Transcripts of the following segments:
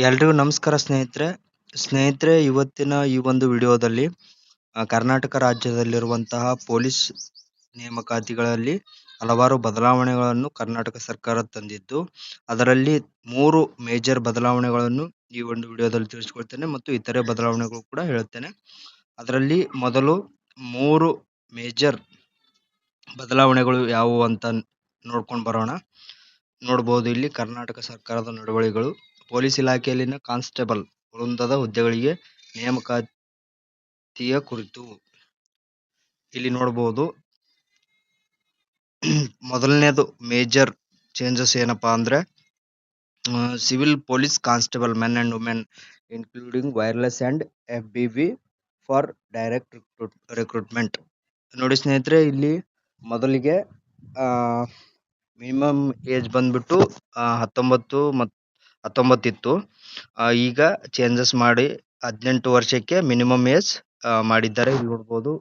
ಎಲ್ರಿಗೂ ನಮಸ್ಕಾರ ಸ್ನೇಹಿತರೆ ಇವತ್ತಿನ ಈ ಒಂದು ವಿಡಿಯೋದಲ್ಲಿ ಕರ್ನಾಟಕ ರಾಜ್ಯದಲ್ಲಿರುವಂತಹ ಪೊಲೀಸ್ ನೇಮಕಾತಿಗಳಲ್ಲಿ ಹಲವಾರು ಬದಲಾವಣೆಗಳನ್ನು ಕರ್ನಾಟಕ ಸರ್ಕಾರ ತಂದಿದ್ದು, ಅದರಲ್ಲಿ 3 ಮೇಜರ್ ಬದಲಾವಣೆಗಳನ್ನು ಈ ಒಂದು ವಿಡಿಯೋದಲ್ಲಿ ತಿಳಿಸಿಕೊಡ್ತೇನೆ ಮತ್ತು ಇತರೆ ಬದಲಾವಣೆಗಳು ಕೂಡ ಹೇಳುತ್ತೇನೆ. ಅದರಲ್ಲಿ ಮೊದಲು 3 ಮೇಜರ್ ಬದಲಾವಣೆಗಳು ಯಾವುವು ಅಂತ ನೋಡ್ಕೊಂಡು ಬರೋಣ. ನೋಡಬಹುದು ಇಲ್ಲಿ ಕರ್ನಾಟಕ ಸರ್ಕಾರದ ನಡವಳಿಕೆಗಳು. ಪೊಲೀಸ್ ಇಲಾಖೆಯಲ್ಲಿನ ಕಾನ್ಸ್ಟೇಬಲ್ ವೃಂದದ ಹುದ್ದೆಗಳಿಗೆ ನೇಮಕಾತಿಯ ಕುರಿತು ಇಲ್ಲಿ ನೋಡಬಹುದು. ಮೊದಲನೇದು ಮೇಜರ್ ಚೇಂಜಸ್ ಏನಪ್ಪಾ ಅಂದ್ರೆ civil police constable men and women including wireless and FBV for direct recruitment. ನೋಡಿ ಸ್ನೇಹಿತರೆ, ಇಲ್ಲಿ ಮೊದಲಿಗೆ ಮಿನಿಮಮ್ ಏಜ್ ಬಂದ್ಬಿಟ್ಟು 19 ಇತ್ತು. ಈಗ ಚೇಂಜಸ್ ಮಾಡಿ 18 ವರ್ಷಕ್ಕೆ ಮಿನಿಮಮ್ ಏಜ್ ಮಾಡಿದ್ದಾರೆ. ಇಲ್ಲಿ ನೋಡ್ಬೋದು,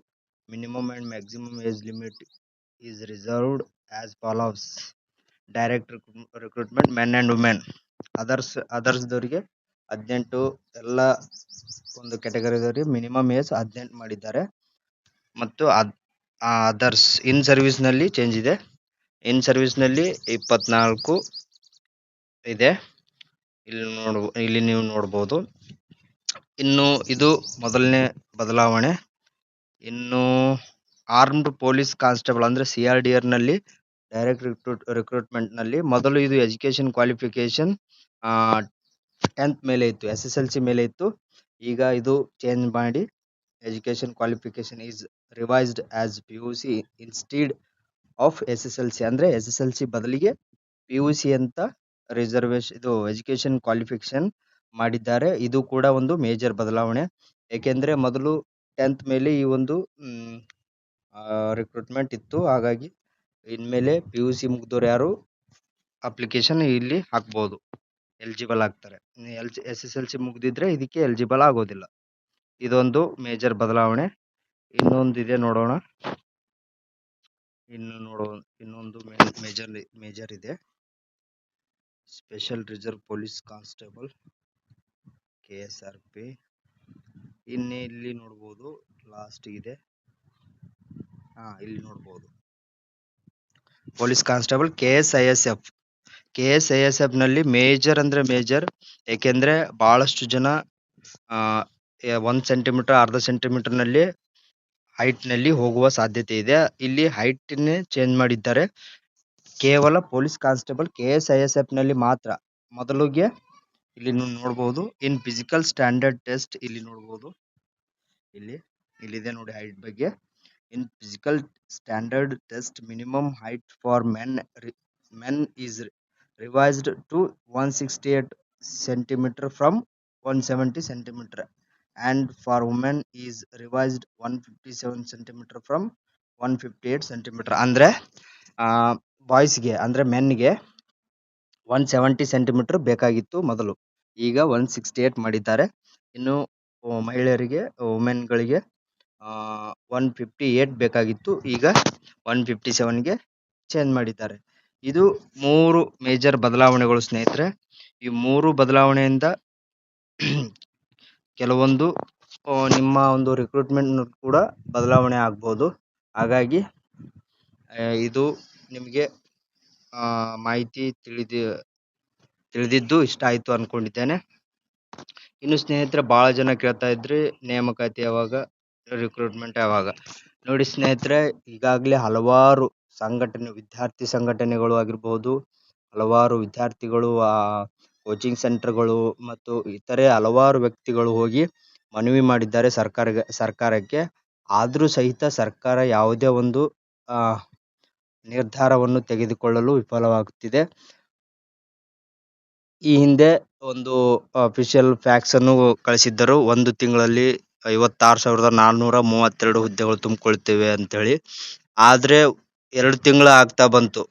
minimum and maximum age limit is reserved as follows. Direct recruitment men and women. ಅದರ್ಸ್ದವರಿಗೆ 18, ಎಲ್ಲ ಒಂದು ಕ್ಯಾಟಗರಿದವರಿಗೆ ಮಿನಿಮಮ್ ಏಜ್ 18 ಮಾಡಿದ್ದಾರೆ. ಮತ್ತು ಅದರ್ಸ್ ಇನ್ ಸರ್ವಿಸ್ ನಲ್ಲಿ ಚೇಂಜ್ ಇದೆ. ಇನ್ ಸರ್ವಿಸ್ ನಲ್ಲಿ 24 ಇದೆ. ಇಲ್ಲಿ ನೀವು ನೋಡಬಹುದು. ಇನ್ನು ಇದು ಮೊದಲನೇ ಬದಲಾವಣೆ. ಇನ್ನು ಆರ್ಮ್ಡ್ ಪೊಲೀಸ್ ಕಾನ್ಸ್ಟೇಬಲ್ ಅಂದ್ರೆ CRDR ನಲ್ಲಿ ಡೈರೆಕ್ಟ್ ರಿಕ್ರೂಟ್ಮೆಂಟ್ ನಲ್ಲಿ ಮೊದಲು ಇದು ಎಜುಕೇಶನ್ ಕ್ವಾಲಿಫಿಕೇಶನ್ 10th ಮೇಲೆ ಇತ್ತು, SSLC ಮೇಲೆ ಇತ್ತು. ಈಗ ಇದು ಚೇಂಜ್ ಮಾಡಿ education qualification is revised as PUC instead of SSLC. ಅಂದ್ರೆ SSLC ಬದಲಿಗೆ PUC ಅಂತ ಇದು ಎಜುಕೇಶನ್ ಕ್ವಾಲಿಫಿಕೇಶನ್ ಮಾಡಿದ್ದಾರೆ. ಇದು ಕೂಡ ಒಂದು ಮೇಜರ್ ಬದಲಾವಣೆ. ಏಕೆಂದ್ರೆ ಮೊದಲು 10th ಮೇಲೆ ಈ ಒಂದು ರಿಕ್ರೂಟ್ಮೆಂಟ್ ಇತ್ತು. ಹಾಗಾಗಿ ಇನ್ಮೇಲೆ PUC ಮುಗ್ದೋರು ಯಾರು ಅಪ್ಲಿಕೇಶನ್ ಇಲ್ಲಿ ಹಾಕ್ಬಹುದು, ಎಲಿಜಿಬಲ್ ಆಗ್ತಾರೆ. SSLC ಮುಗ್ದಿದ್ರೆ ಇದಕ್ಕೆ ಎಲಿಜಿಬಲ್ ಆಗೋದಿಲ್ಲ. ಇದೊಂದು ಮೇಜರ್ ಬದಲಾವಣೆ. ಇನ್ನೊಂದು ಇದೆ, ನೋಡೋಣ. ಇನ್ನೊಂದು ಮೇಜರ್ ಇದೆ, special reserve police constable KSRP. ಇಲ್ಲಿ ನೋಡಬಹುದು, ಲಾಸ್ಟ್ ಇದೆ. ಇಲ್ಲಿ ನೋಡಬಹುದು ಪೊಲೀಸ್ ಕಾನ್ಸ್ಟೇಬಲ್ KSISF ನಲ್ಲಿ ಮೇಜರ್ ಅಂದ್ರೆ ಮೇಜರ್. ಏಕೆಂದ್ರೆ ಬಹಳಷ್ಟು ಜನ 1 ಸೆಂಟಿಮೀಟರ್, ಅರ್ಧ ಸೆಂಟಿಮೀಟರ್ ನಲ್ಲಿ ಹೈಟ್ ನಲ್ಲಿ ಹೋಗುವ ಸಾಧ್ಯತೆ ಇದೆ. ಇಲ್ಲಿ ಹೈಟ್ ಚೇಂಜ್ ಮಾಡಿದ್ದಾರೆ. ಕೇವಲ ಪೊಲೀಸ್ ಕಾನ್ಸ್ಟೇಬಲ್ KSISF ನಲ್ಲಿ ಮಾತ್ರ. ಮೊದಲಿಗೆ ಇಲ್ಲಿ ನೋಡಬಹುದು, ಇನ್ ಫಿಸಿಕಲ್ ಸ್ಟ್ಯಾಂಡರ್ಡ್ ಟೆಸ್ಟ್. ಇಲ್ಲಿ ನೋಡಬಹುದು, ಇಲ್ಲಿದೆ ನೋಡಿ ಹೈಟ್ ಬಗ್ಗೆ. In physical standard test minimum height for men is revised to 168 centimetre from 170 centimetre and for women is revised 157 centimeter from 158 centimeter. ಅಂದ್ರೆ ಬಾಯ್ಸ್ಗೆ ಅಂದ್ರೆ ಮೆನ್ಗೆ 170 ಸೆಂಟಿಮೀಟರ್ ಬೇಕಾಗಿತ್ತು ಮೊದಲು, ಈಗ 168 ಮಾಡಿದ್ದಾರೆ. ಇನ್ನು ಮಹಿಳೆಯರಿಗೆ, ವುಮೆನ್ಗಳಿಗೆ 158 ಬೇಕಾಗಿತ್ತು, ಈಗ 157ಗೆ ಚೇಂಜ್ ಮಾಡಿದ್ದಾರೆ. ಇದು 3 ಮೇಜರ್ ಬದಲಾವಣೆಗಳು ಸ್ನೇಹಿತರೆ. ಈ 3 ಬದಲಾವಣೆಯಿಂದ ಕೆಲವೊಂದು ನಿಮ್ಮ ಒಂದು ರಿಕ್ರೂಟ್ಮೆಂಟ್ ಕೂಡ ಬದಲಾವಣೆ ಆಗ್ಬೋದು. ಹಾಗಾಗಿ ಇದು ನಿಮಗೆ ಮಾಹಿತಿ ತಿಳಿದಿದ್ದು ಇಷ್ಟ ಆಯ್ತು ಅನ್ಕೊಂಡಿದ್ದೇನೆ. ಇನ್ನು ಸ್ನೇಹಿತರೆ, ಬಹಳ ಜನ ಕೇಳ್ತಾ ಇದ್ರಿ ನೇಮಕಾತಿ ಯಾವಾಗ, ರಿಕ್ರೂಟ್ಮೆಂಟ್ ಯಾವಾಗ. ನೋಡಿ ಸ್ನೇಹಿತರೆ, ಈಗಾಗಲೇ ಹಲವಾರು ವಿದ್ಯಾರ್ಥಿ ಸಂಘಟನೆಗಳು ಆಗಿರ್ಬೋದು, ಹಲವಾರು ವಿದ್ಯಾರ್ಥಿಗಳು, ಕೋಚಿಂಗ್ ಸೆಂಟರ್ಗಳು ಮತ್ತು ಇತರೆ ಹಲವಾರು ವ್ಯಕ್ತಿಗಳು ಹೋಗಿ ಮನವಿ ಮಾಡಿದ್ದಾರೆ ಸರ್ಕಾರಕ್ಕೆ. ಆದ್ರೂ ಸಹಿತ ಸರ್ಕಾರ ಯಾವುದೇ ಒಂದು ನಿರ್ಧಾರವನ್ನು ತೆಗೆದುಕೊಳ್ಳಲು ವಿಫಲವಾಗುತ್ತಿದೆ. ಈ ಹಿಂದೆ ಒಂದು ಅಫಿಷಿಯಲ್ ಫ್ಯಾಕ್ಸ್ ಅನ್ನು ಕಳಿಸಿದ್ದರು, 1 ತಿಂಗಳಲ್ಲಿ 56,432 ಹುದ್ದೆಗಳು ತುಂಬಿಕೊಳ್ತೇವೆ ಅಂತ ಹೇಳಿ. ಆದ್ರೆ 2 ತಿಂಗಳು ಆಗ್ತಾ ಬಂತು,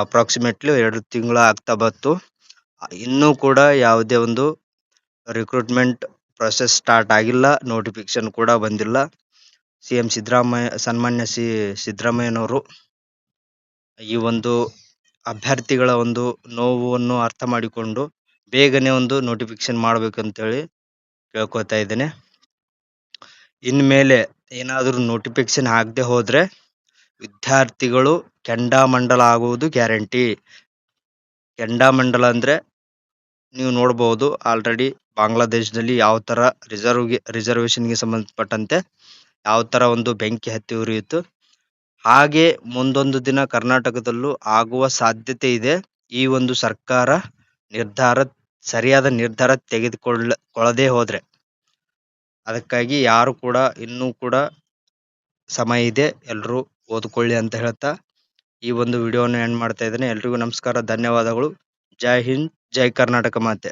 ಅಪ್ರಾಕ್ಸಿಮೇಟ್ಲಿ 2 ತಿಂಗಳು ಆಗ್ತಾ ಬಂತು. ಇನ್ನೂ ಕೂಡ ಯಾವುದೇ ಒಂದು ರಿಕ್ರೂಟ್ಮೆಂಟ್ ಪ್ರೊಸೆಸ್ ಸ್ಟಾರ್ಟ್ ಆಗಿಲ್ಲ, ನೋಟಿಫಿಕೇಶನ್ ಕೂಡ ಬಂದಿಲ್ಲ. ಸನ್ಮಾನ್ಯ ಸಿದ್ದರಾಮಯ್ಯನವರು ಈ ಒಂದು ಅಭ್ಯರ್ಥಿಗಳ ಒಂದು ನೋವನ್ನು ಅರ್ಥ ಮಾಡಿಕೊಂಡು ಬೇಗನೆ ಒಂದು ನೋಟಿಫಿಕೇಶನ್ ಮಾಡ್ಬೇಕಂತೇಳಿ ಕೇಳ್ಕೊತಾ ಇದ್ದೇನೆ. ಇನ್ಮೇಲೆ ಏನಾದರೂ ನೋಟಿಫಿಕೇಶನ್ ಆಗದೆ ಹೋದ್ರೆ ವಿದ್ಯಾರ್ಥಿಗಳು ಕೆಂಡಾಮಂಡಲ ಆಗುವುದು ಗ್ಯಾರಂಟಿ. ಕೆಂಡಾಮಂಡಲ ಅಂದ್ರೆ ನೀವು ನೋಡಬಹುದು ಆಲ್ರೆಡಿ ಬಾಂಗ್ಲಾದೇಶದಲ್ಲಿ ಯಾವ ತರ ರಿಸರ್ವೇಶನ್ಗೆ ಸಂಬಂಧಪಟ್ಟಂತೆ ಯಾವ ತರ ಒಂದು ಬೆಂಕಿ ಹತ್ತಿ ಉರಿಯಿತು, ಹಾಗೆ ಮುಂದೊಂದು ದಿನ ಕರ್ನಾಟಕದಲ್ಲೂ ಆಗುವ ಸಾಧ್ಯತೆ ಇದೆ. ಈ ಒಂದು ಸರ್ಕಾರ ಸರಿಯಾದ ನಿರ್ಧಾರ ತೆಗೆದುಕೊಳ್ಳದೆ ಹೋದ್ರೆ. ಅದಕ್ಕಾಗಿ ಯಾರು ಕೂಡ ಇನ್ನೂ ಕೂಡ ಸಮಯ ಇದೆ, ಎಲ್ಲರೂ ಓದ್ಕೊಳ್ಳಿ ಅಂತ ಹೇಳ್ತಾ ಈ ಒಂದು ವಿಡಿಯೋನ ಎಂಡ್ ಮಾಡ್ತಾ ಇದ್ದೇನೆ. ಎಲ್ರಿಗೂ ನಮಸ್ಕಾರ, ಧನ್ಯವಾದಗಳು. ಜೈ ಹಿಂದ್, ಜೈ ಕರ್ನಾಟಕ ಮಾತೆ.